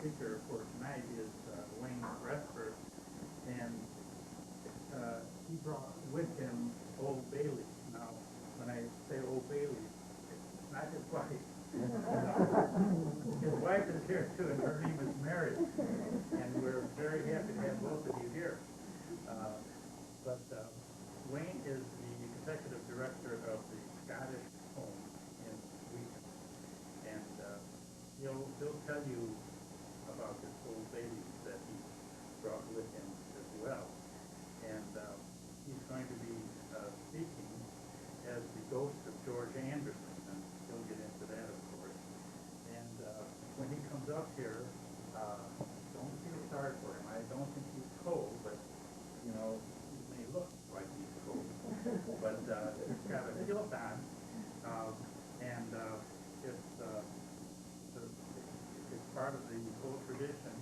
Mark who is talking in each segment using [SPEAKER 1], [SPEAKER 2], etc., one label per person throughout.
[SPEAKER 1] speaker for tonight is Wayne Rehford, and he brought with him Old Bailey. Now, when I say Old Bailey, it's not his wife. His wife is here too, and her name is Mary, and we're very happy to have both of you here. But Wayne is the executive director of the Scottish Home in Wheaton, and he'll tell you about this Old Bailey that he brought with him as well. And he's going to be speaking as the ghost of George Anderson, and he'll get into that, of course. And when he comes up here, don't feel sorry for him. I don't think he's cold, but, he may look like he's cold. But he's got a kilt on, and it's part of the whole tradition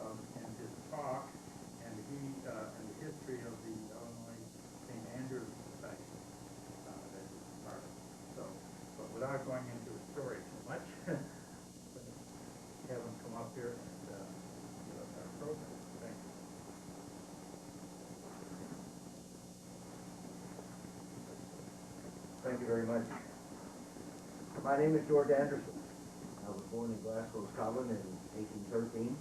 [SPEAKER 1] and his talk and the history of the Illinois St. Andrews Society that is part of it. So, but without going into the story too much, have him come up here and give us our program. Thank you.
[SPEAKER 2] Thank you very much. My name is George Anderson. I was born in Glasgow, Scotland in 1813.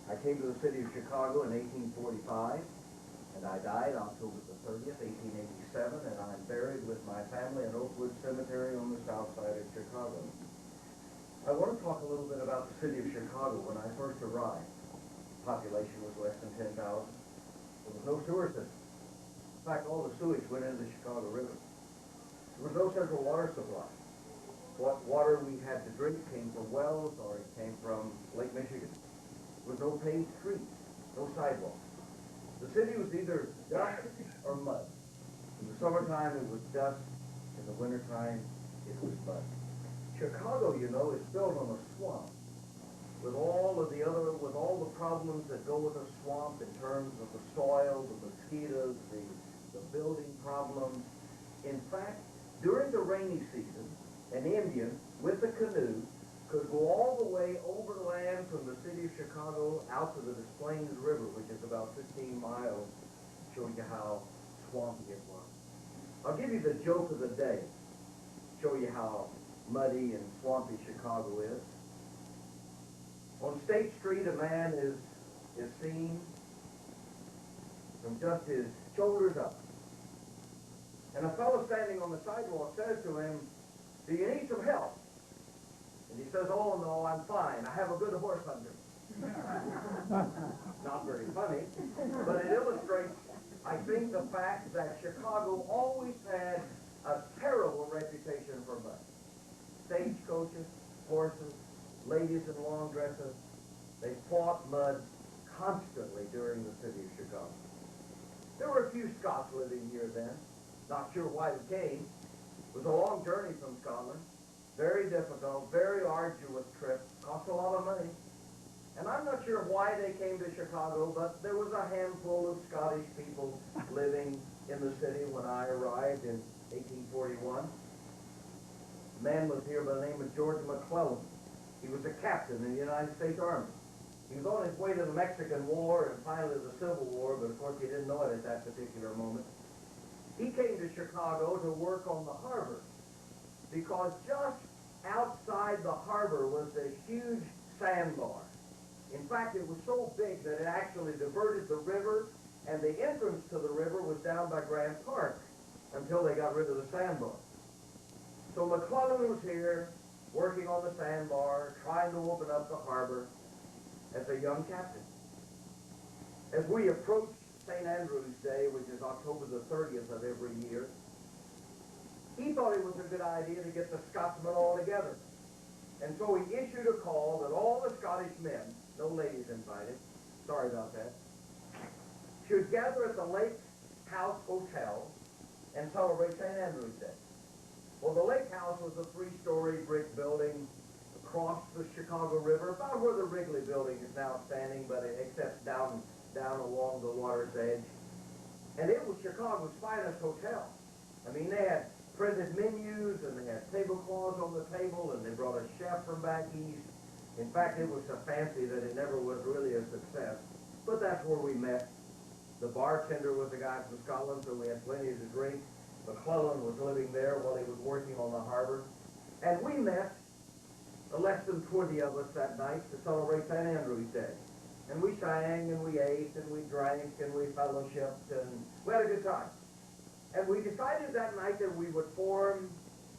[SPEAKER 2] I came to the city of Chicago in 1845, and I died October the 30th, 1887, and I'm buried with my family in Oakwood Cemetery on the south side of Chicago. I want to talk a little bit about the city of Chicago. When I first arrived, population was less than 10,000. There was no sewer system. In fact, all the sewage went into the Chicago River. There was no central water supply. What water we had to drink came from wells or it came from Lake Michigan. There was no paved streets, no sidewalks. The city was either dust or mud. In the summertime it was dust, in the wintertime it was mud. Chicago, is built on a swamp with all the problems that go with a swamp in terms of the soil, the mosquitoes, the building problems. In fact, during the rainy season, an Indian with a canoe could go all the way overland from the city of Chicago out to the Des Plaines River, which is about 15 miles, showing you how swampy it was. I'll give you the joke of the day, show you how muddy and swampy Chicago is. On State Street, a man is seen from just his shoulders up. And a fellow standing on the sidewalk says to him, "Do you need some help?" And he says, "Oh, no, I'm fine. I have a good horse under me." Not very funny, but it illustrates, I think, the fact that Chicago always had a terrible reputation for mud. Stagecoaches, horses, ladies in long dresses, they fought mud constantly during the city of Chicago. There were a few Scots living here then. Not sure why they came. It was a long journey from Scotland. Very difficult, very arduous trip. Cost a lot of money. And I'm not sure why they came to Chicago, but there was a handful of Scottish people living in the city when I arrived in 1841. A man was here by the name of George McClellan. He was a captain in the United States Army. He was on his way to the Mexican War and finally the Civil War, but of course he didn't know it at that particular moment. He came to Chicago to work on the harbor because just outside the harbor was a huge sandbar. In fact, it was so big that it actually diverted the river, and the entrance to the river was down by Grant Park until they got rid of the sandbar. So McClellan was here working on the sandbar, trying to open up the harbor as a young captain. As we approached St. Andrew's Day, which is October the 30th of every year, he thought it was a good idea to get the Scotsmen all together. And so he issued a call that all the Scottish men, no ladies invited, sorry about that, should gather at the Lake House Hotel and celebrate St. Andrew's Day. Well, the Lake House was a three-story brick building across the Chicago River, about where the Wrigley building is now standing, but except down along the water's edge. And it was Chicago's finest hotel. I mean, they had printed menus, and they had tablecloths on the table, and they brought a chef from back east. In fact, it was so fancy that it never was really a success. But that's where we met. The bartender was a guy from Scotland, so we had plenty to drink. McClellan was living there while he was working on the harbor. And we met, less than 20 of us that night, to celebrate St. Andrew's Day. And we sang, and we ate, and we drank, and we fellowshipped, and we had a good time. And we decided that night that we would form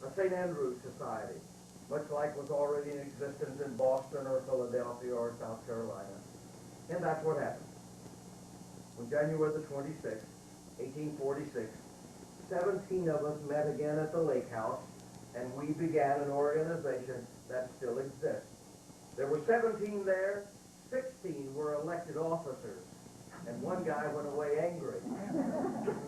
[SPEAKER 2] a St. Andrew's Society, much like was already in existence in Boston or Philadelphia or South Carolina. And that's what happened. On January the 26th, 1846, 17 of us met again at the lake house, and we began an organization that still exists. There were 17 there, 16 were elected officers, and one guy went away angry.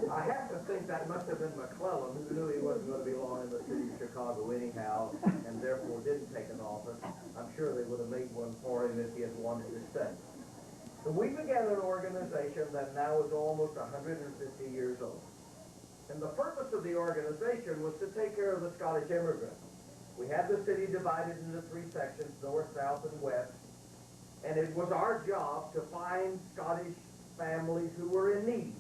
[SPEAKER 2] I have to think that must have been McClellan, who knew he wasn't going to be long in the city of Chicago anyhow, and therefore didn't take an office. I'm sure they would have made one for him if he had wanted to stay. So we began an organization that now is almost 150 years old. And the purpose of the organization was to take care of the Scottish immigrants. We had the city divided into 3 sections, north, south, and west. And it was our job to find Scottish families who were in need.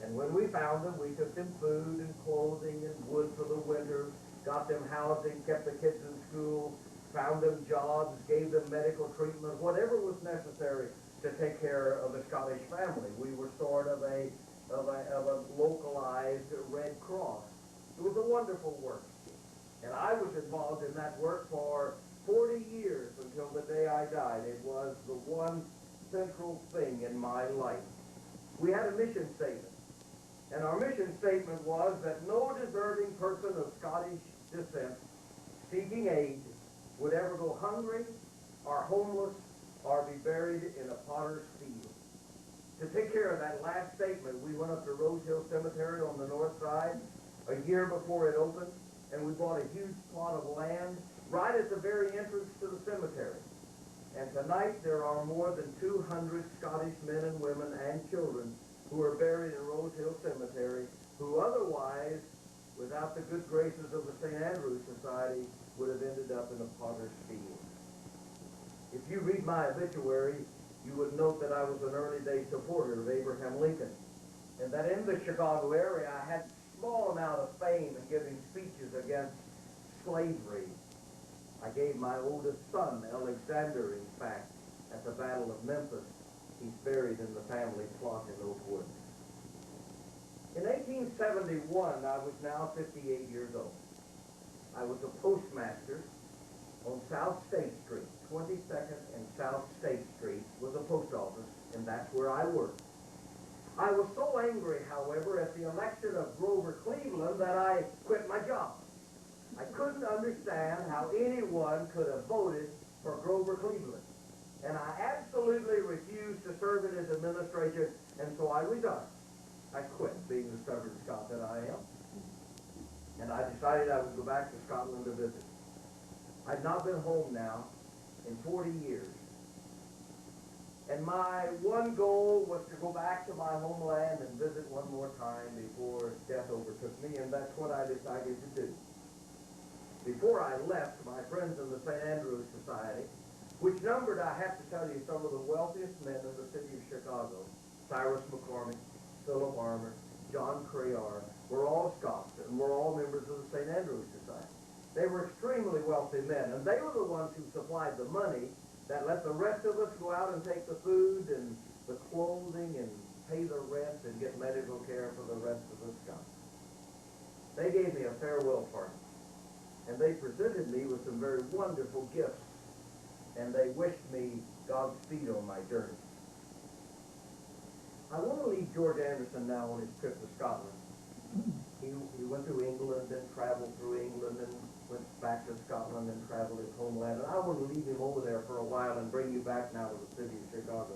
[SPEAKER 2] And when we found them, we took them food and clothing and wood for the winter, got them housing, kept the kids in school, found them jobs, gave them medical treatment, whatever was necessary to take care of the Scottish family. We were sort of a localized Red Cross. It was a wonderful work. And I was involved in that work for 40 years until the day I died. It was the one central thing in my life. We had a mission statement. And our mission statement was that no deserving person of Scottish descent seeking aid would ever go hungry or homeless or be buried in a potter's field. To take care of that last statement, we went up to Rose Hill Cemetery on the north side a year before it opened, and we bought a huge plot of land right at the very entrance to the cemetery. And tonight there are more than 200 Scottish men and women and children who are buried in Rose Hill Cemetery, who otherwise, without the good graces of the St. Andrew's Society, would have ended up in a potter's field. If you read my obituary, you would note that I was an early day supporter of Abraham Lincoln, and that in the Chicago area I had a small amount of fame in giving speeches against slavery. I gave my oldest son, Alexander, in fact, at the Battle of Memphis. He's buried in the family plot in Oak Woods. In 1871, I was now 58 years old. I was a postmaster on South State Street. 22nd and South State Street was a post office, and that's where I worked. I was so angry, however, at the election of Grover Cleveland that I quit my job. I couldn't understand how anyone could have voted for Grover Cleveland, and I absolutely refused to serve in his administration, and so I resigned. I quit, being the stubborn Scot that I am, and I decided I would go back to Scotland to visit. I'd not been home now in 40 years. And my one goal was to go back to my homeland and visit one more time before death overtook me, and that's what I decided to do. Before I left, my friends in the St. Andrew's Society, which numbered, I have to tell you, some of the wealthiest men in the city of Chicago, Cyrus McCormick, Philip Armour, John Crayar, were all Scots, and were all members of the St. Andrew's Society. They were extremely wealthy men, and they were the ones who supplied the money that let the rest of us go out and take the food and the clothing and pay the rent and get medical care for the rest of the Scots. They gave me a farewell party, and they presented me with some very wonderful gifts, and they wished me Godspeed on my journey. I want to leave George Anderson now on his trip to Scotland. He went through England and traveled through England and went back to Scotland and traveled his homeland. And I want to leave him over there for a while and bring you back now to the city of Chicago.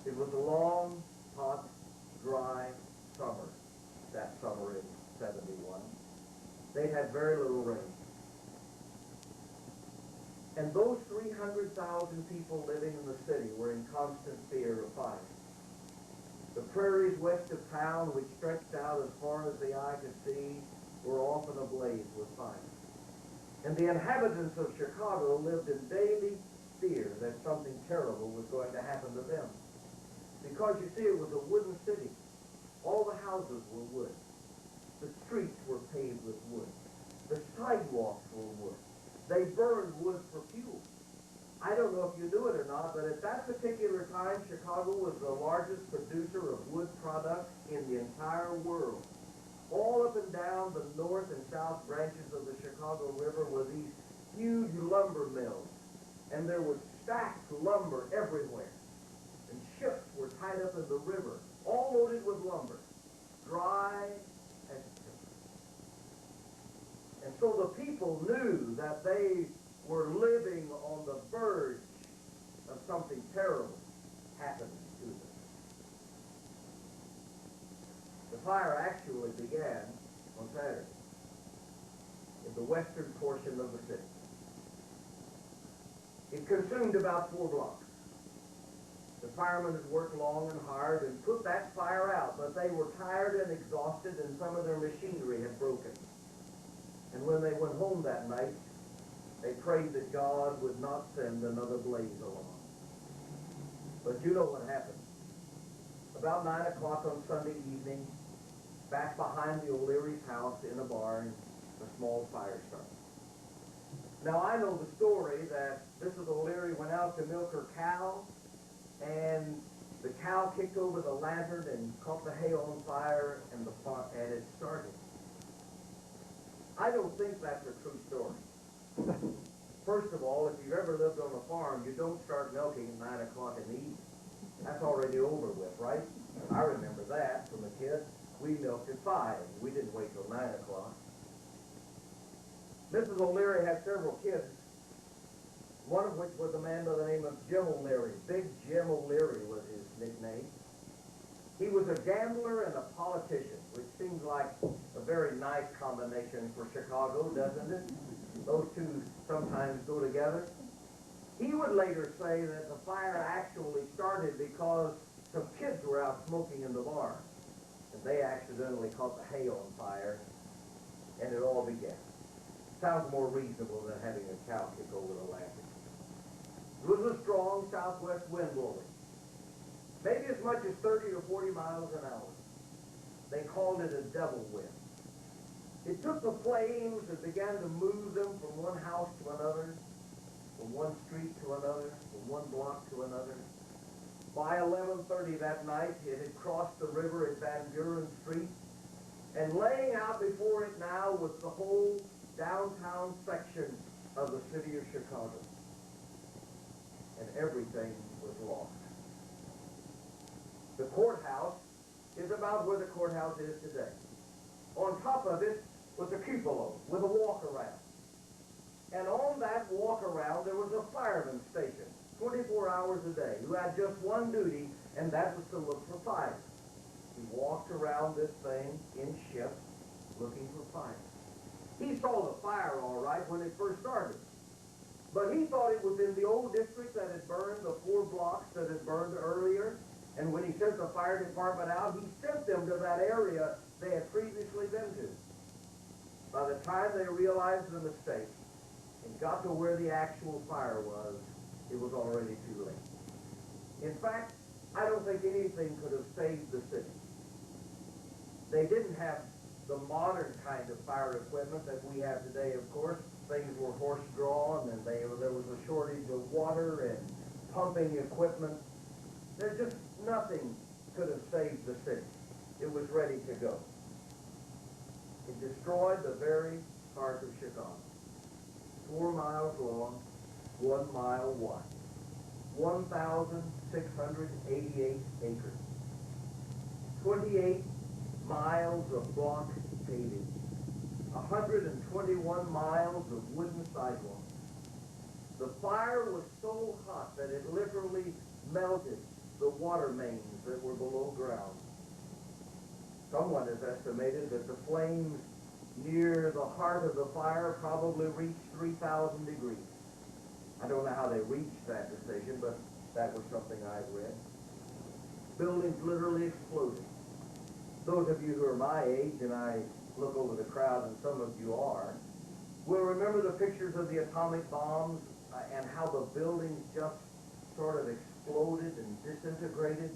[SPEAKER 2] It was a long, hot, dry summer, that summer in '71. They'd had very little rain. And those 300,000 people living in the city were in constant fear of fire. The prairies west of town, which stretched out as far as the eye could see, were often ablaze with fire. And the inhabitants of Chicago lived in daily fear that something terrible was going to happen to them. Because you see, it was a wooden city. All the houses were wood. The streets were paved with wood. The sidewalks were wood. They burned wood for fuel. I don't know if you knew it or not, but at that particular time, Chicago was the largest producer of wood products in the entire world. All up and down the north and south branches of the Chicago River were these huge lumber mills, and there was stacked lumber everywhere. And ships were tied up in the river, all loaded with lumber, dry as timber. And so the people knew that they were living on the verge of something terrible happening to them. The fire actually began on Saturday in the western portion of the city. It consumed about 4 blocks. The firemen had worked long and hard and put that fire out, but they were tired and exhausted, and some of their machinery had broken. And when they went home that night, they prayed that God would not send another blaze along. But you know what happened. About 9 o'clock on Sunday evening, back behind the O'Leary's house in a barn, a small fire started. Now, I know the story that Mrs. O'Leary went out to milk her cow, and the cow kicked over the lantern and caught the hay on fire, and it started. I don't think that's a true story. First of all, if you've ever lived on a farm, you don't start milking at 9 o'clock in the evening. That's already over with, right? I remember that from a kid. We milked at 5. We didn't wait till 9 o'clock. Mrs. O'Leary had several kids, one of which was a man by the name of Jim O'Leary. Big Jim O'Leary was his nickname. He was a gambler and a politician, which seems like a very nice combination for Chicago, doesn't it? Those two sometimes go together. He would later say that the fire actually started because some kids were out smoking in the barn, and they accidentally caught the hay on fire, and it all began. Sounds more reasonable than having a cow kick over the lantern. It was a strong southwest wind blowing, maybe as much as 30 or 40 miles an hour. They called it a devil wind. It took the flames and began to move them from one house to another, from one street to another, from one block to another. By 11:30 that night, it had crossed the river at Van Buren Street, and laying out before it now was the whole downtown section of the city of Chicago. And everything was lost. The courthouse is about where the courthouse is today. On top of it was a cupola with a walk-around. And on that walk-around there was a fireman station, 24 hours a day, who had just one duty, and that was to look for fire. He walked around this thing in shifts looking for fire. He saw the fire all right when it first started, but he thought it was in the old district that had burned, the 4 blocks that had burned earlier, and when he sent the fire department out, he sent them to that area they had previously been to. By the time they realized the mistake and got to where the actual fire was, it was already too late. In fact, I don't think anything could have saved the city. They didn't have the modern kind of fire equipment that we have today, of course. Things were horse-drawn, and there was a shortage of water and pumping equipment. There's just nothing could have saved the city. It was ready to go. It destroyed the very heart of Chicago. 4 miles long, 1 mile wide. 1,688 acres. 28 miles of block paving. 121 miles of wooden sidewalks. The fire was so hot that it literally melted the water mains that were below ground. Someone has estimated that the flames near the heart of the fire probably reached 3,000 degrees. I don't know how they reached that decision, but that was something I've read. Buildings literally exploded. Those of you who are my age, and I look over the crowd, and some of you are, We'll remember the pictures of the atomic bombs and how the buildings just sort of exploded and disintegrated.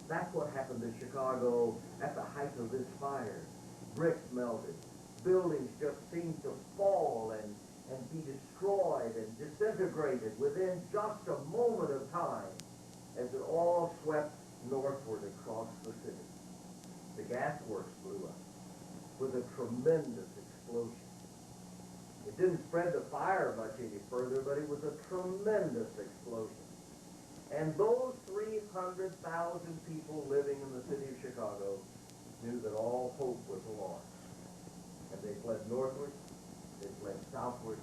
[SPEAKER 2] That's what happened to Chicago at the height of this fire. Bricks melted. Buildings just seemed to fall and be destroyed and disintegrated within just a moment of time as it all swept northward across the city. The gasworks blew up with a tremendous explosion. It didn't spread the fire much any further, but it was a tremendous explosion. And those 300,000 people living in the city of Chicago knew that all hope was lost. And they fled northward, they fled southward,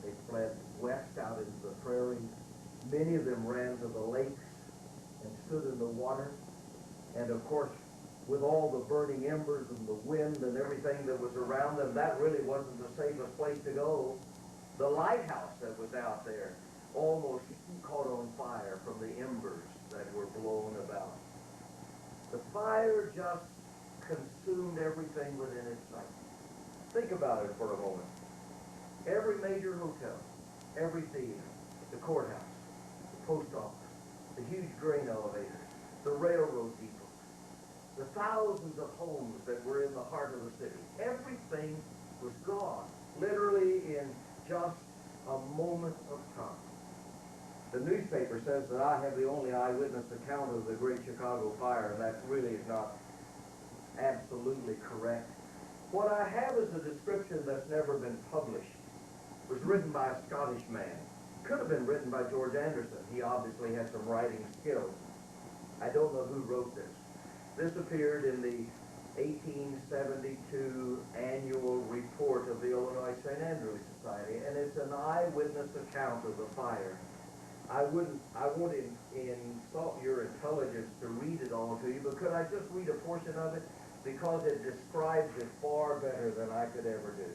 [SPEAKER 2] they fled west out into the prairies. Many of them ran to the lakes and stood in the water. And of course, with all the burning embers and the wind and everything that was around them, that really wasn't the safest place to go. The lighthouse that was out there almost caught on fire from the embers that were blown about. The fire just consumed everything within its sight. Think about it for a moment. Every major hotel, every theater, the courthouse, the post office, the huge grain elevators, the railroad depots, the thousands of homes that were in the heart of the city, everything was gone, literally in just a moment of time. The newspaper says that I have the only eyewitness account of the Great Chicago Fire, and that really is not absolutely correct. What I have is a description that's never been published. It was written by a Scottish man. Could have been written by George Anderson. He obviously had some writing skills. I don't know who wrote this. This appeared in the 1872 annual report of the Illinois St. Andrews Society, and it's an eyewitness account of the fire. I won't insult your intelligence to read it all to you, but could I just read a portion of it? Because it describes it far better than I could ever do.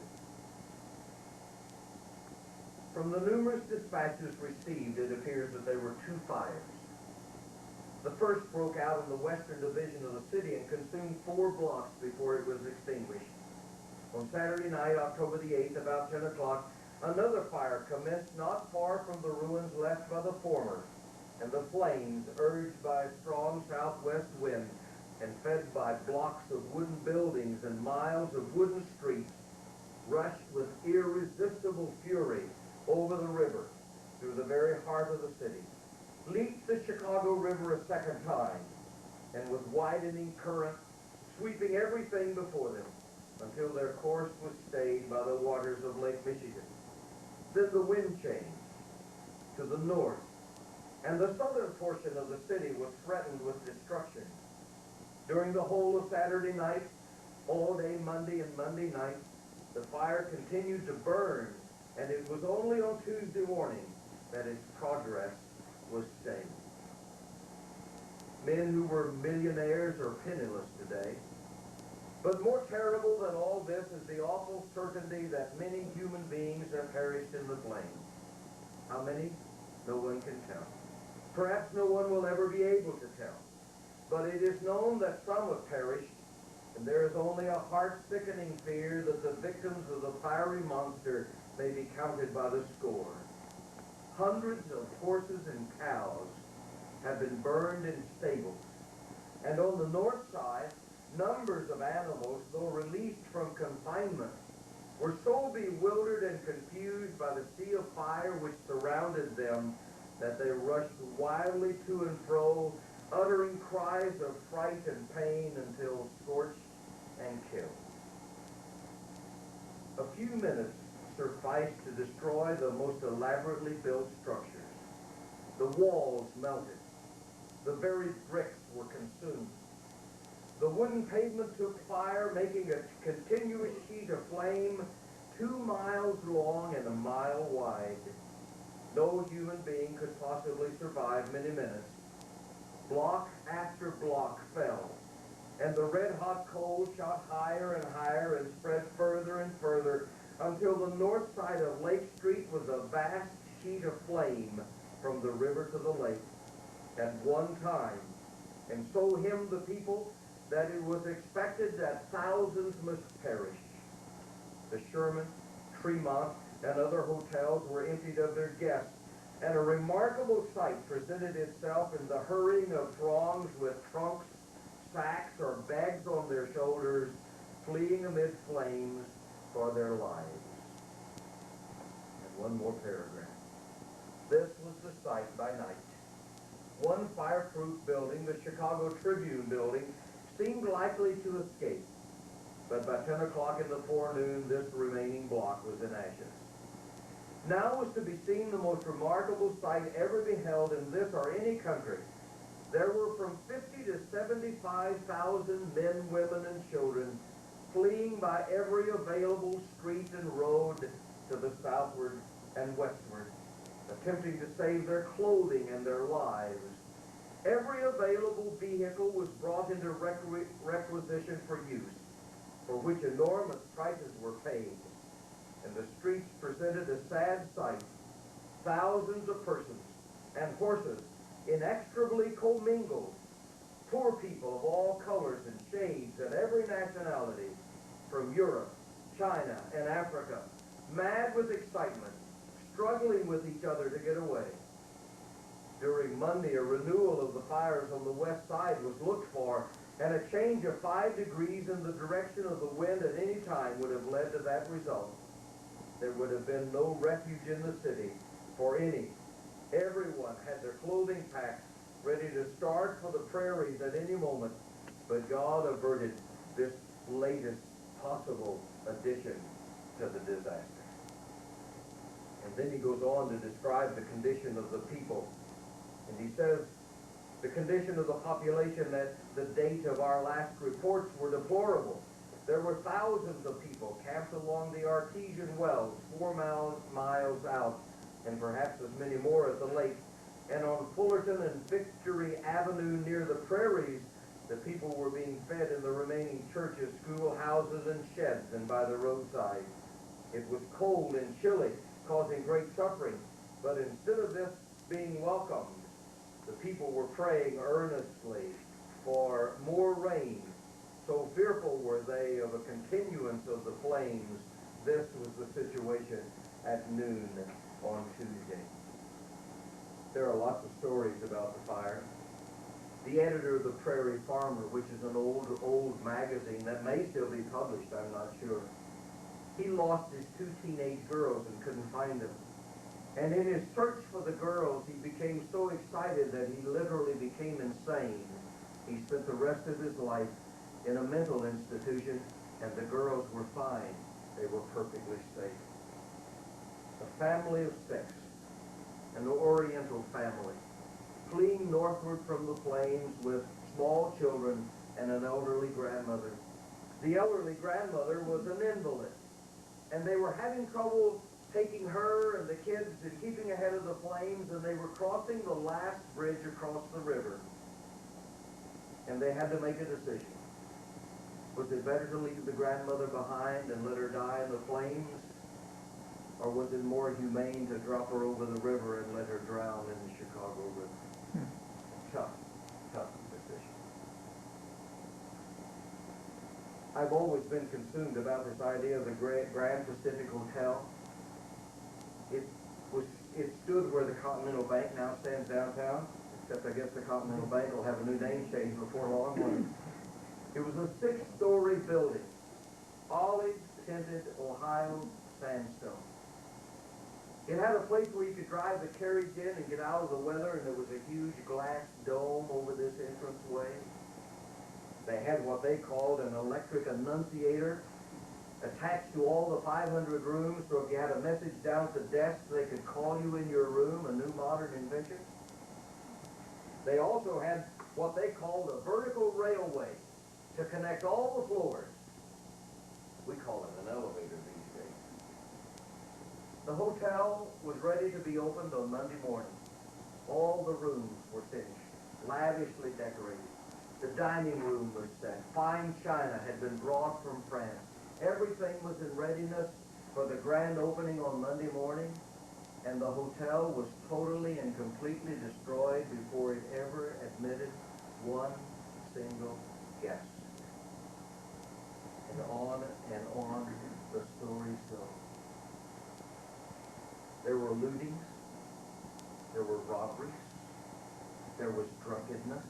[SPEAKER 2] From the numerous dispatches received, it appears that there were two fires. The first broke out in the western division of the city and consumed 4 blocks before it was extinguished. On Saturday night, October the 8th, about 10 o'clock, another fire commenced not far from the ruins left by the former, and the flames, urged by a strong southwest wind and fed by blocks of wooden buildings and miles of wooden streets, rushed with irresistible fury over the river through the very heart of the city, leaped the Chicago River a second time, and with widening current, sweeping everything before them until their course was stayed by the waters of Lake Michigan. Then the wind changed to the north, and the southern portion of the city was threatened with destruction. During the whole of Saturday night, all day Monday and Monday night, the fire continued to burn, and it was only on Tuesday morning that its progress was stayed. Men who were millionaires are penniless today. But more terrible than all this is the awful certainty that many human beings have perished in the flames. How many? No one can tell. Perhaps no one will ever be able to tell. But it is known that some have perished, and there is only a heart-sickening fear that the victims of the fiery monster may be counted by the score. Hundreds of horses and cows have been burned in stables, and on the north side, numbers of animals, though released from confinement, were so bewildered and confused by the sea of fire which surrounded them that they rushed wildly to and fro, uttering cries of fright and pain until scorched and killed. A few minutes sufficed to destroy the most elaborately built structures. The walls melted. The very bricks were consumed. The wooden pavement took fire, making a continuous sheet of flame 2 miles long and 1 mile wide. No human being could possibly survive many minutes. Block after block fell, and the red-hot coals shot higher and higher and spread further and further until the north side of Lake Street was a vast sheet of flame from the river to the lake at one time, and so hymned the people that it was expected that thousands must perish. The Sherman, Tremont, and other hotels were emptied of their guests, and a remarkable sight presented itself in the hurrying of throngs with trunks, sacks, or bags on their shoulders, fleeing amid flames for their lives. And one more paragraph. This was the sight by night. One fireproof building, the Chicago Tribune building, seemed likely to escape, but by 10 o'clock in the forenoon, this remaining block was in ashes. Now was to be seen the most remarkable sight ever beheld in this or any country. There were from 50 to 75,000 men, women, and children fleeing by every available street and road to the southward and westward, attempting to save their clothing and their lives. Every available vehicle was brought into requisition for use, for which enormous prices were paid. And the streets presented a sad sight. Thousands of persons and horses inextricably commingled, poor people of all colors and shades and every nationality, from Europe, China, and Africa, mad with excitement, struggling with each other to get away. During Monday, a renewal of the fires on the west side was looked for, and a change of 5 degrees in the direction of the wind at any time would have led to that result. There would have been no refuge in the city for any. Everyone had their clothing packed, ready to start for the prairies at any moment, but God averted this latest possible addition to the disaster. And then he goes on to describe the condition of the people. And he says, the condition of the population at the date of our last reports were deplorable. There were thousands of people camped along the artesian wells 4 miles out, and perhaps as many more at the lake. And on Fullerton and Victory Avenue near the prairies, the people were being fed in the remaining churches, schoolhouses, and sheds, and by the roadside. It was cold and chilly, causing great suffering, but instead of this being welcomed, the people were praying earnestly for more rain. So fearful were they of a continuance of the flames. This was the situation at noon on Tuesday. There are lots of stories about the fire. The editor of the Prairie Farmer, which is an old magazine that may still be published, I'm not sure, he lost his 2 teenage girls and couldn't find them. And in his search for the girls, he became so excited that he literally became insane. He spent the rest of his life in a mental institution, and the girls were fine. They were perfectly safe. A family of 6, an Oriental family, fleeing northward from the plains with small children and an elderly grandmother. The elderly grandmother was an invalid, and they were having trouble taking her and the kids and keeping ahead of the flames, and they were crossing the last bridge across the river. And they had to make a decision. Was it better to leave the grandmother behind and let her die in the flames? Or was it more humane to drop her over the river and let her drown in the Chicago River? Tough decision. I've always been consumed about this idea of the Grand Pacific Hotel. It stood where the Continental Bank now stands downtown, except I guess the Continental Bank will have a new name change before long. It was a 6-story building, olive-tinted Ohio sandstone. It had a place where you could drive the carriage in and get out of the weather, and there was a huge glass dome over this entranceway. They had what they called an electric annunciator attached to all the 500 rooms, so if you had a message down at the desk, they could call you in your room, a new modern invention. They also had what they called a vertical railway to connect all the floors. We call it an elevator these days. The hotel was ready to be opened on Monday morning. All the rooms were finished, lavishly decorated. The dining room was set. Fine china had been brought from France. Everything was in readiness for the grand opening on Monday morning, and the hotel was totally and completely destroyed before it ever admitted one single guest. And on the stories go. There were lootings, there were robberies, there was drunkenness.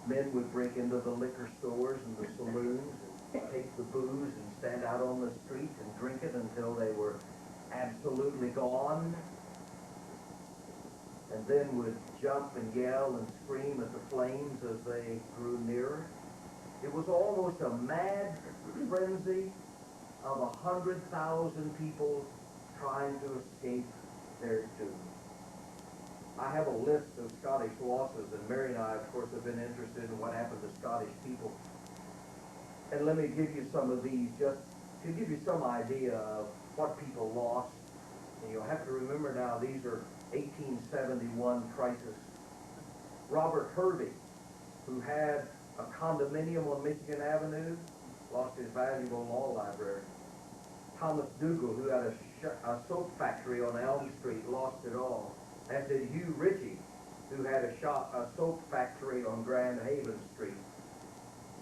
[SPEAKER 2] Men would break into the liquor stores and the saloons and take the booze and stand out on the street and drink it until they were absolutely gone, and then would jump and yell and scream at the flames as they grew nearer. It was almost a mad frenzy of 100,000 people trying to escape their doom. I have a list of Scottish losses, and Mary and I, of course, have been interested in what happened to Scottish people. And let me give you some of these just to give you some idea of what people lost. And you'll have to remember now, these are 1871 prices. Robert Hervey, who had a condominium on Michigan Avenue, lost his valuable law library. Thomas Dougal, who had a soap factory on Elm Street, lost it all. As did Hugh Ritchie, who had a soap factory on Grand Haven Street.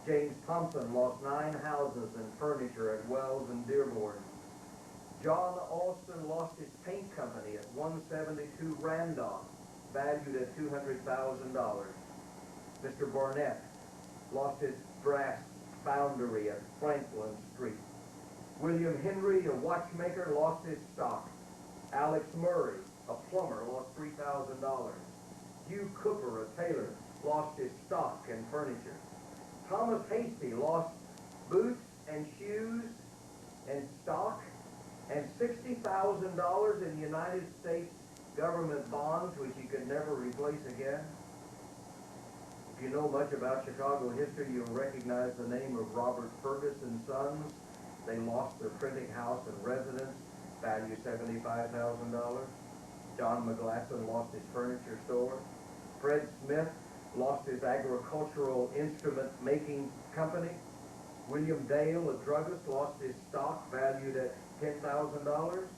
[SPEAKER 2] James Thompson lost 9 houses and furniture at Wells and Dearborn. John Alston lost his paint company at 172 Randolph, valued at $200,000. Mr. Barnett lost his brass foundry at Franklin Street. William Henry, a watchmaker, lost his stock. Alex Murray, a plumber, lost $3,000. Hugh Cooper, a tailor, lost his stock and furniture. Thomas Hasty lost boots and shoes and stock and $60,000 in United States government bonds, which he could never replace again. If you know much about Chicago history, you'll recognize the name of Robert Fergus and Sons. They lost their printing house and residence, value $75,000. John McGlasson lost his furniture store. Fred Smith lost his agricultural instrument making company. William Dale, a druggist, lost his stock valued at $10,000.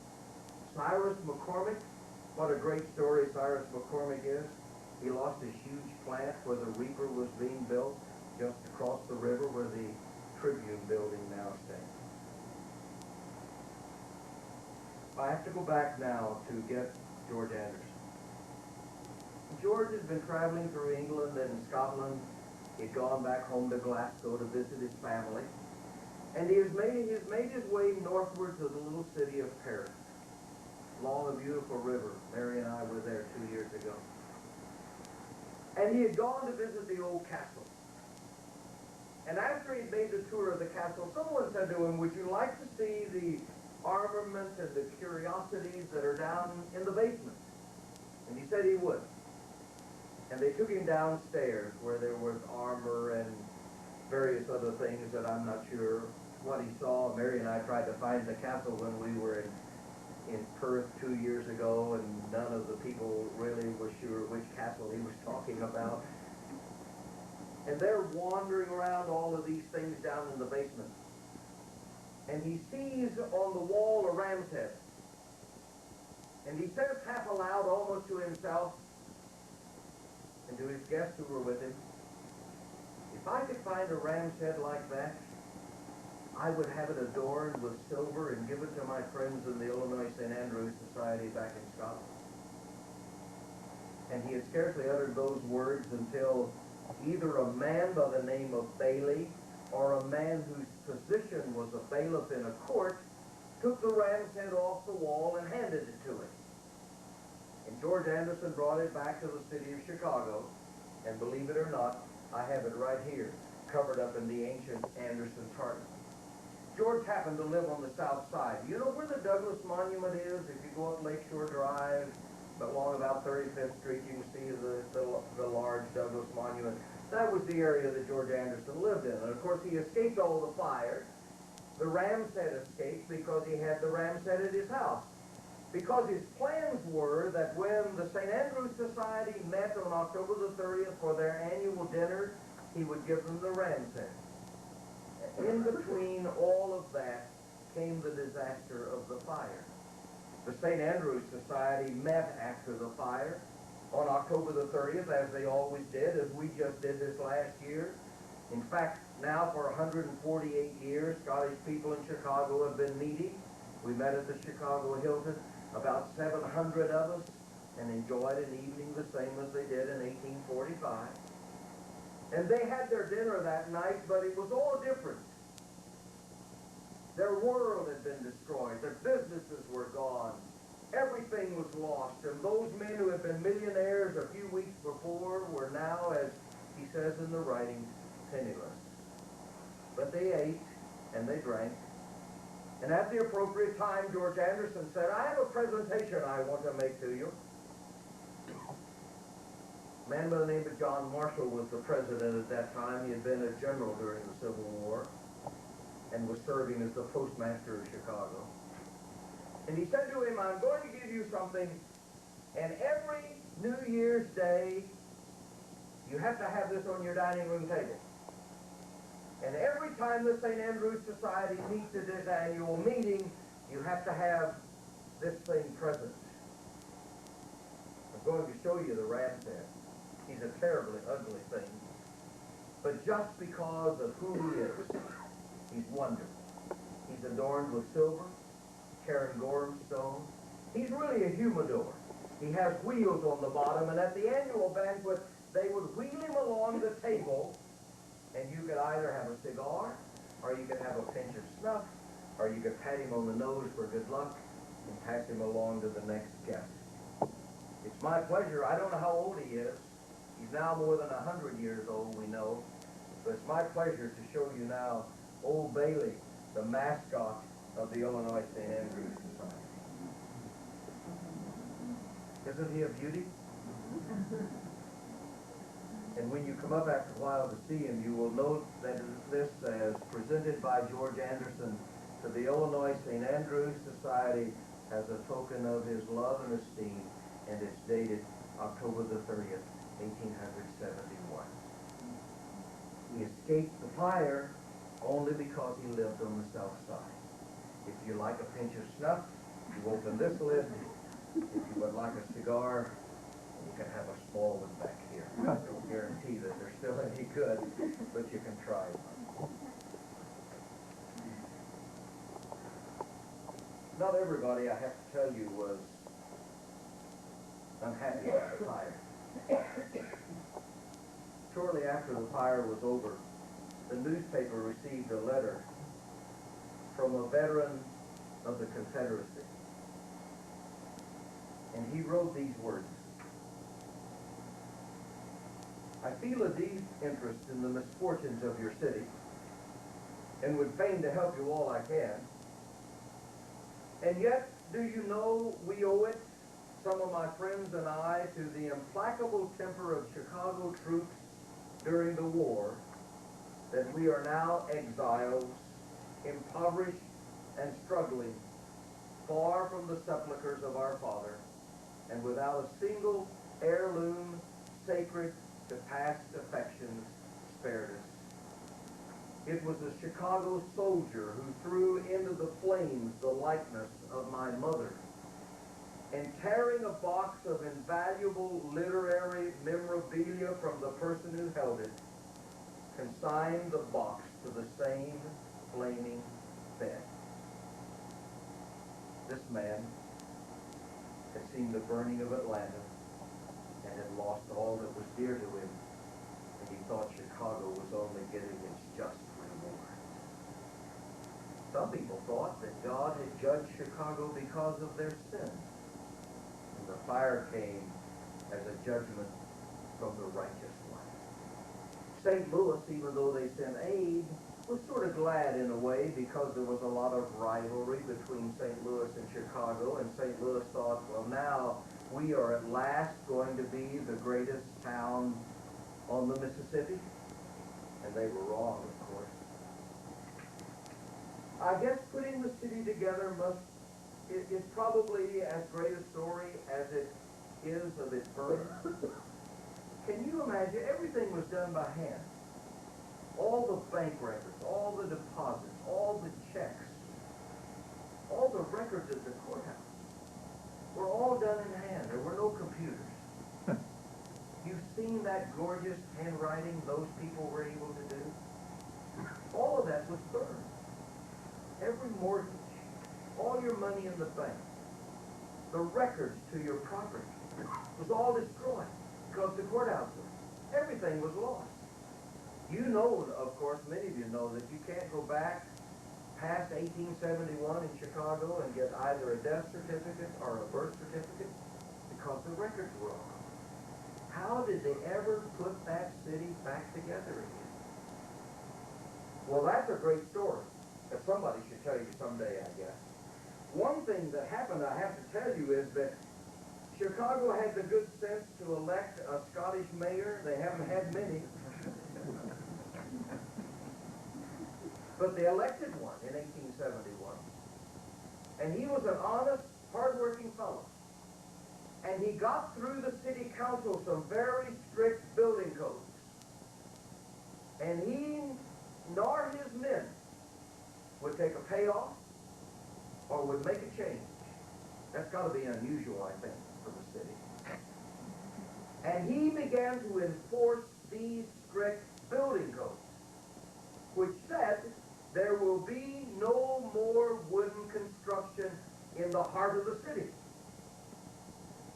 [SPEAKER 2] Cyrus McCormick, what a great story Cyrus McCormick is. He lost his huge plant where the Reaper was being built just across the river where the Tribune building now stands. I have to go back now to get George Anderson. George had been traveling through England and Scotland. He'd gone back home to Glasgow to visit his family. And he has made his way northward to the little city of Paris, along a beautiful river. Mary and I were there 2 years ago. And he had gone to visit the old castle. And after he'd made the tour of the castle, someone said to him, "Would you like to see the armament and the curiosities that are down in the basement?" And he said he would. And they took him downstairs where there was armor and various other things that I'm not sure what he saw. Mary and I tried to find the castle when we were in Perth 2 years ago, and none of the people really was sure which castle he was talking about. And they're wandering around all of these things down in the basement. And he sees on the wall a ram's head. And he says half aloud, almost to himself, and to his guests who were with him, "If I could find a ram's head like that, I would have it adorned with silver and give it to my friends in the Illinois St. Andrews Society back in Scotland." And he had scarcely uttered those words until either a man by the name of Bailey or a man whose position was a bailiff in a court took the ram's head off the wall and handed it to him. And George Anderson brought it back to the city of Chicago, and believe it or not, I have it right here, covered up in the ancient Anderson tartan. George happened to live on the south side. You know where the Douglas Monument is? If you go up Lakeshore Drive, along about 35th Street, you can see the large Douglas Monument. That was the area that George Anderson lived in. And of course, he escaped all the fire. The ram's head escaped because he had the ram's head at his house. Because his plans were that when the St. Andrews Society met on October the 30th for their annual dinner, he would give them the ram's head. In between all of that came the disaster of the fire. The St. Andrews Society met after the fire on October the 30th, as they always did, as we just did this last year. In fact, now for 148 years, Scottish people in Chicago have been meeting. We met at the Chicago Hilton. about 700 of us, and enjoyed an evening the same as they did in 1845. And they had their dinner that night, but it was all different. Their world had been destroyed. Their businesses were gone. Everything was lost. And those men who had been millionaires a few weeks before were now, as he says in the writings, penniless. But they ate and they drank. And at the appropriate time, George Anderson said, "I have a presentation I want to make to you." A man by the name of John Marshall was the president at that time. He had been a general during the Civil War and was serving as the postmaster of Chicago. And he said to him, "I'm going to give you something, and every New Year's Day, you have to have this on your dining room table. And every time the St. Andrew's Society meets at its annual meeting, you have to have this thing present." I'm going to show you the rat there. He's a terribly ugly thing. But just because of who he is, he's wonderful. He's adorned with silver, Cairngorm stone. He's really a humidor. He has wheels on the bottom, and at the annual banquet, they would wheel him along the table, and you could either have a cigar, or you could have a pinch of snuff, or you could pat him on the nose for good luck and pass him along to the next guest. It's my pleasure. I don't know how old he is. He's now more than 100 years old, we know. But it's my pleasure to show you now Old Bailey, the mascot of the Illinois St. Andrew's Society. Isn't he a beauty? And when you come up after a while to see him, you will note that this is presented by George Anderson to the Illinois St. Andrew's Society as a token of his love and esteem, and it's dated October the 30th, 1871. He escaped the fire only because he lived on the south side. If you like a pinch of snuff, you open this lid. If you would like a cigar, you can have a small one back here. I don't guarantee that they're still any good, but you can try one. Not everybody, I have to tell you, was unhappy about the fire. Shortly after the fire was over, the newspaper received a letter from a veteran of the Confederacy. And he wrote these words: "I feel a deep interest in the misfortunes of your city, and would fain to help you all I can. And yet, do you know, we owe it, some of my friends and I, to the implacable temper of Chicago troops during the war, that we are now exiles, impoverished and struggling, far from the sepulchres of our father, and without a single heirloom sacred to past affections spared us. It was a Chicago soldier who threw into the flames the likeness of my mother, and tearing a box of invaluable literary memorabilia from the person who held it, consigned the box to the same flaming bed." This man had seen the burning of Atlanta and had lost all that was dear to him, and he thought Chicago was only getting its just reward. Some people thought that God had judged Chicago because of their sin, and the fire came as a judgment from the righteous one. St. Louis, even though they sent aid, was sort of glad in a way, because there was a lot of rivalry between St. Louis and Chicago, and St. Louis thought, well, now we are at last going to be the greatest town on the Mississippi. And they were wrong, of course. I guess putting the city together is probably as great a story as it is of its birth. Can you imagine? Everything was done by hand. All the bank records, all the deposits, all the checks, all the records at the courthouse were all done in hand. There were no computers. You've seen that gorgeous handwriting those people were able to do? All of that was burned. Every mortgage, all your money in the bank, the records to your property was all destroyed because the courthouses, everything was lost. You know, of course, many of you know that you can't go back past 1871 in Chicago and get either a death certificate or a birth certificate because the records were all gone. How did they ever put that city back together again? Well, that's a great story that somebody should tell you someday, I guess. One thing that happened, I have to tell you, is that Chicago had the good sense to elect a Scottish mayor. They haven't had many. But they elected one in 1871. And he was an honest, hard-working fellow. And he got through the city council some very strict building codes. And he, nor his men, would take a payoff or would make a change. That's got to be unusual, I think, for the city. And he began to enforce these strict building codes, which said there will be no more wooden construction in the heart of the city.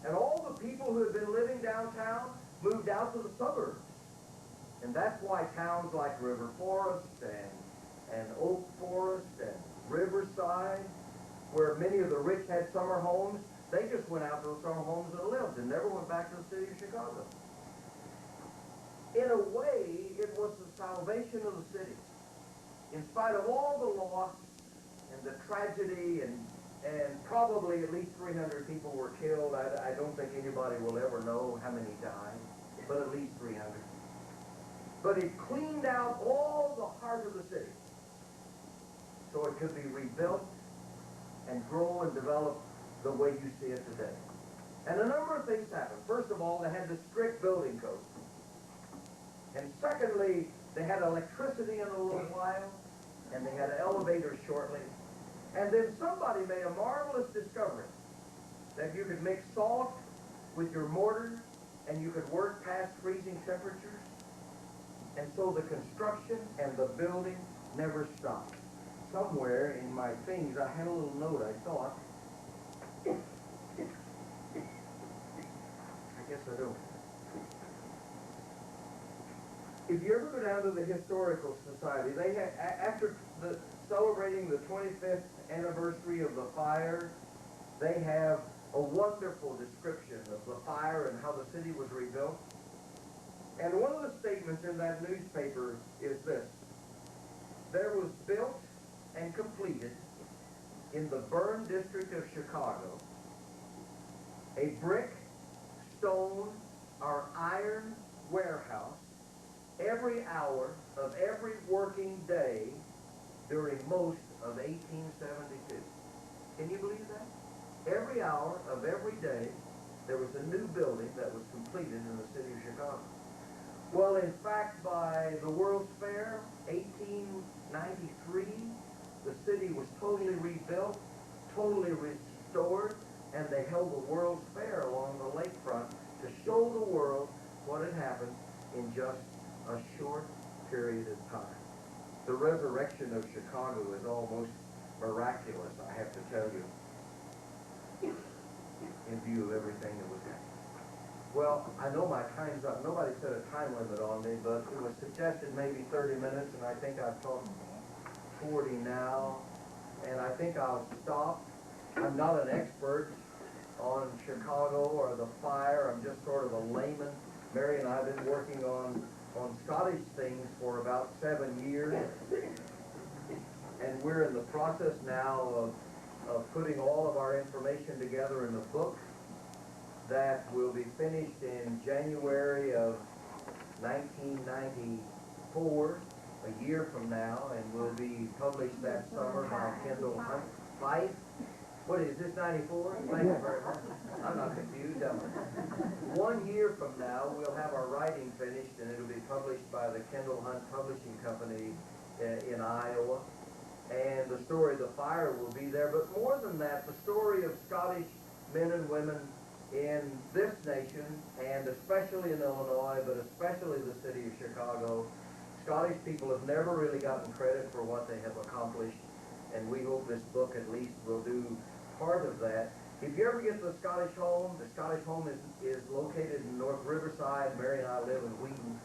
[SPEAKER 2] And all the people who had been living downtown moved out to the suburbs. And that's why towns like River Forest and Oak Forest and Riverside, where many of the rich had summer homes, they just went out to the summer homes and lived and never went back to the city of Chicago. In a way, it was the salvation of the city. In spite of all the loss and the tragedy and probably at least 300 people were killed. I don't think anybody will ever know how many died, but at least 300. But it cleaned out all the heart of the city so it could be rebuilt and grow and develop the way you see it today. And a number of things happened. First of all, they had the strict building code. And secondly, they had electricity in a little while, and they had elevators shortly. And then somebody made a marvelous discovery that you could mix salt with your mortar and you could work past freezing temperatures. And so the construction and the building never stopped. Somewhere in my things, I had a little note, I thought. I guess I don't. If you ever go down to the Historical Society, they had, after celebrating the 25th anniversary of the fire, they have a wonderful description of the fire and how the city was rebuilt. And one of the statements in that newspaper is this: there was built and completed in the burned district of Chicago a brick, stone, or iron warehouse every hour of every working day during most of 1872. Can you believe that? Every hour of every day, there was a new building that was completed in the city of Chicago. Well, in fact, by the World's Fair, 1893, the city was totally rebuilt, totally restored, and they held the World's Fair along the lakefront to show the world what had happened in just a short period of time. The resurrection of Chicago is almost miraculous, I have to tell you, in view of everything that was happening. Well, I know my time's up. Nobody set a time limit on me, but it was suggested maybe 30 minutes, and I think I've talked 40 now, and I think I'll stop. I'm not an expert on Chicago or the fire. I'm just sort of a layman. Mary and I have been working on Scottish things for about 7 years, and we're in the process now of putting all of our information together in a book that will be finished in January of 1994, a year from now, and will be published that summer by Kendall Hunt. What is this, 94? Thank you very much. I'm not confused, am I? 1 year from now, we'll have our writing finished, and it'll be published by the Kendall Hunt Publishing Company in Iowa. And the story of the fire will be there. But more than that, the story of Scottish men and women in this nation, and especially in Illinois, but especially the city of Chicago. Scottish people have never really gotten credit for what they have accomplished, and we hope this book at least will do part of that. If you ever get to the Scottish Home is located in North Riverside. Mary and I live in Wheaton.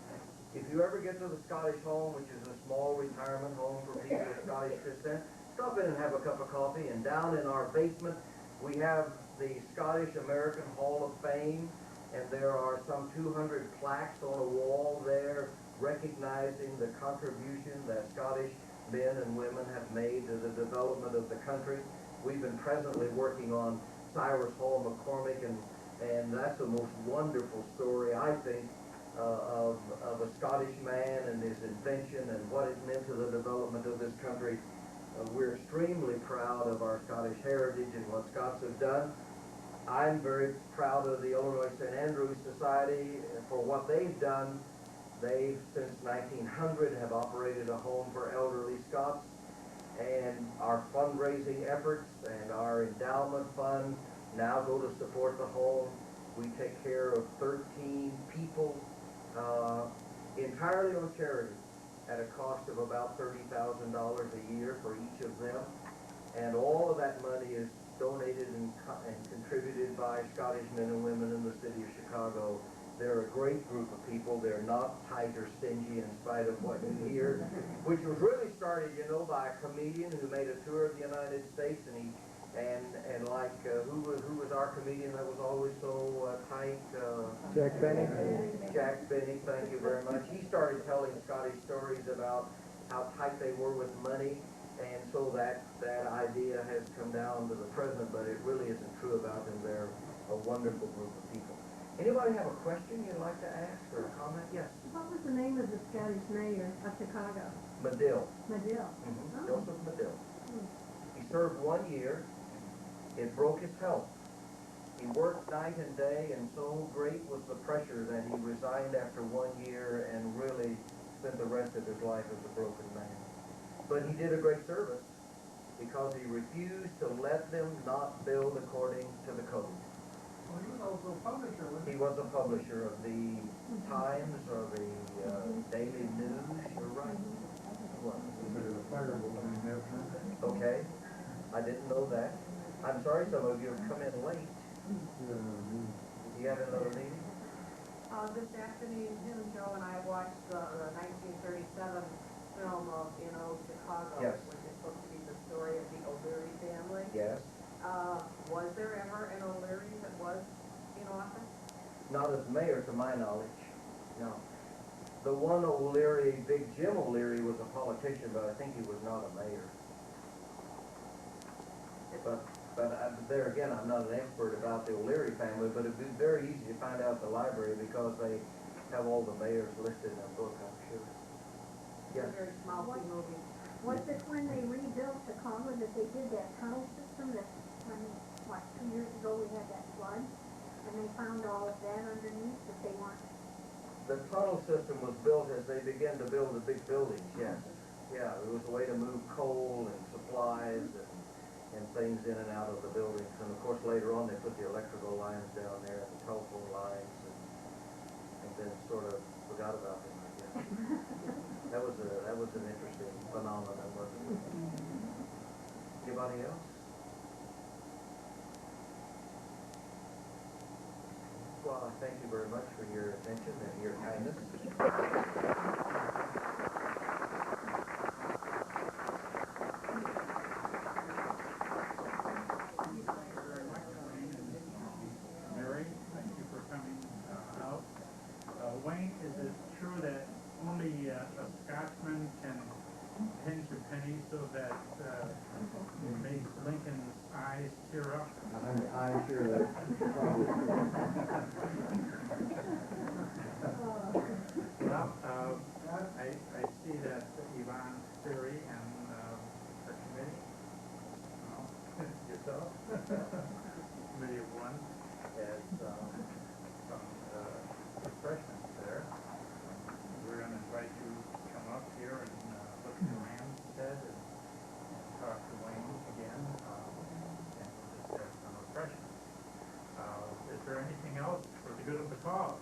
[SPEAKER 2] If you ever get to the Scottish Home, which is a small retirement home for people of Scottish descent, stop in and have a cup of coffee. And down in our basement, we have the Scottish American Hall of Fame, and there are some 200 plaques on a wall there recognizing the contribution that Scottish men and women have made to the development of the country. We've been presently working on Cyrus Hall McCormick, and that's the most wonderful story, I think, of a Scottish man and his invention and what it meant to the development of this country. We're extremely proud of our Scottish heritage and what Scots have done. I'm very proud of the Illinois St. Andrews Society for what they've done. They, since 1900, have operated a home for elderly Scots, and our fundraising efforts and our endowment fund now go to support the home. We take care of 13 people entirely on charity at a cost of about $30,000 a year for each of them, and all of that money is donated and contributed by Scottish men and women in the city of Chicago. They're a great group of people. They're not tight or stingy in spite of what you hear, which was really started, you know, by a comedian who made a tour of the United States, and who was our comedian that was always so tight?
[SPEAKER 3] Jack Benny.
[SPEAKER 2] Jack Benny, thank you very much. He started telling Scottish stories about how tight they were with money, and so that idea has come down to the present, but it really isn't true about them. They're a wonderful group of people. Anybody have a question you'd like to ask or a comment? Yes.
[SPEAKER 4] What was the name of the Scottish mayor of Chicago?
[SPEAKER 2] Medill.
[SPEAKER 4] Medill.
[SPEAKER 2] Oh. Joseph Medill. He served 1 year. It broke his health. He worked night and day, and so great was the pressure that he resigned after 1 year and really spent the rest of his life as a broken man. But he did a great service because he refused to let them not build according to the code.
[SPEAKER 5] Well, he was also a publisher, wasn't he?
[SPEAKER 2] He was a publisher of the Times or the Daily News. You're right. Okay. I didn't know that. I'm sorry some of you have come in late. You had another meeting?
[SPEAKER 6] This afternoon, Tim, Joe, and I watched the 1937 film of Chicago,
[SPEAKER 2] Yes.
[SPEAKER 6] which is supposed to be the story of the O'Leary family.
[SPEAKER 2] Yes.
[SPEAKER 6] Was there ever an O'Leary that was in office?
[SPEAKER 2] Not as mayor, to my knowledge. No. The one O'Leary, Big Jim O'Leary, was a politician, but I think he was not a mayor. But there again, I'm not an expert about the O'Leary family, but it'd be very easy to find out at the library because they have all the mayors listed in a book, I'm sure. Yes.
[SPEAKER 6] It's a very small movie.
[SPEAKER 4] Was it when they rebuilt Chicago that they did that tunnel system that, 2 years ago we had that flood? And they found all of that underneath that they weren't?
[SPEAKER 2] The tunnel system was built as they began to build the big buildings, yes. Yeah, it was a way to move coal and supplies and things in and out of the buildings. And of course later on they put the electrical lines down there and the telephone lines and then sort of forgot about them, I guess. That was an interesting phenomenon, wasn't it? Anybody else? Well, I thank you very much for your attention and your kindness.
[SPEAKER 1] Mary, thank you for coming out. Wayne, is it true that only a Scotsman can pinch a penny so that it makes Lincoln's eyes tear up?
[SPEAKER 3] I'm sure that's probably
[SPEAKER 1] Well, I see that Yvonne Ferry and the committee, yourself, committee of one, has some refreshments there. We're going to invite you to come up here and look at the Ramstead and talk to Wayne again, and we'll just have some refreshments. Is there anything else for the good of the cause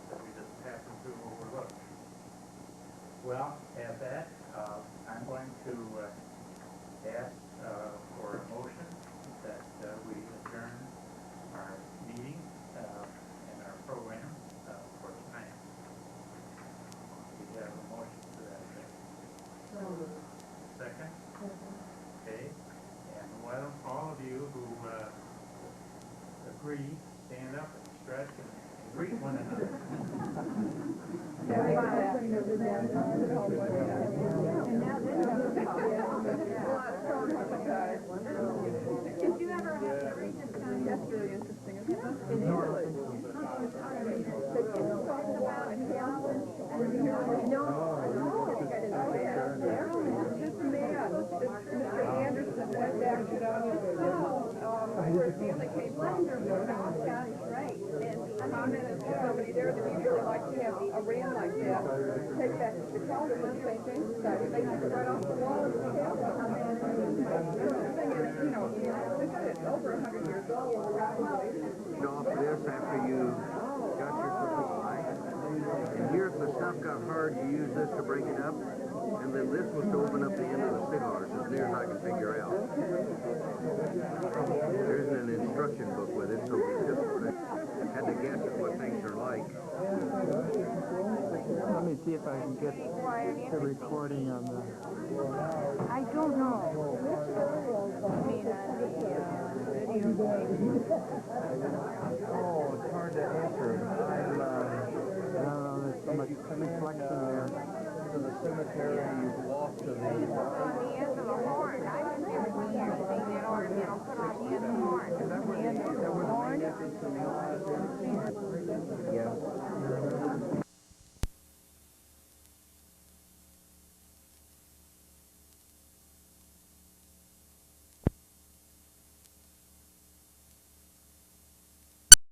[SPEAKER 1] that we just happen to overlook? Well, at that, I'm going to ask for a motion that we adjourn. breathe, stand up and stretch and greet one another.
[SPEAKER 4] Did you ever have to read this kind of? That's really interesting. It is. No.
[SPEAKER 7] This man, Mr. Anderson, went back to where Stanley came from. Right. And he commented to somebody there that he'd really like to have a ram like that. Take back to Chicago for the St. James Society. They just right off the wall of the castle. The thing is, you know, it's over 100 years old.
[SPEAKER 2] Off this after you got your supply. And here, if the stuff got hard, you use this to break it up. And then this was to open up the end of the cigars, as near as I can figure out. There isn't an instruction book with it, so we just had to guess at what things are like.
[SPEAKER 3] Let me see if I can get the recording on the...
[SPEAKER 4] I don't know. I mean, video.
[SPEAKER 3] Oh, it's hard to answer. No, there's so much reflection there. To the cemetery, you walk to the...
[SPEAKER 4] On the end of the horn. I didn't ever see anything that order, put on the end of the horn.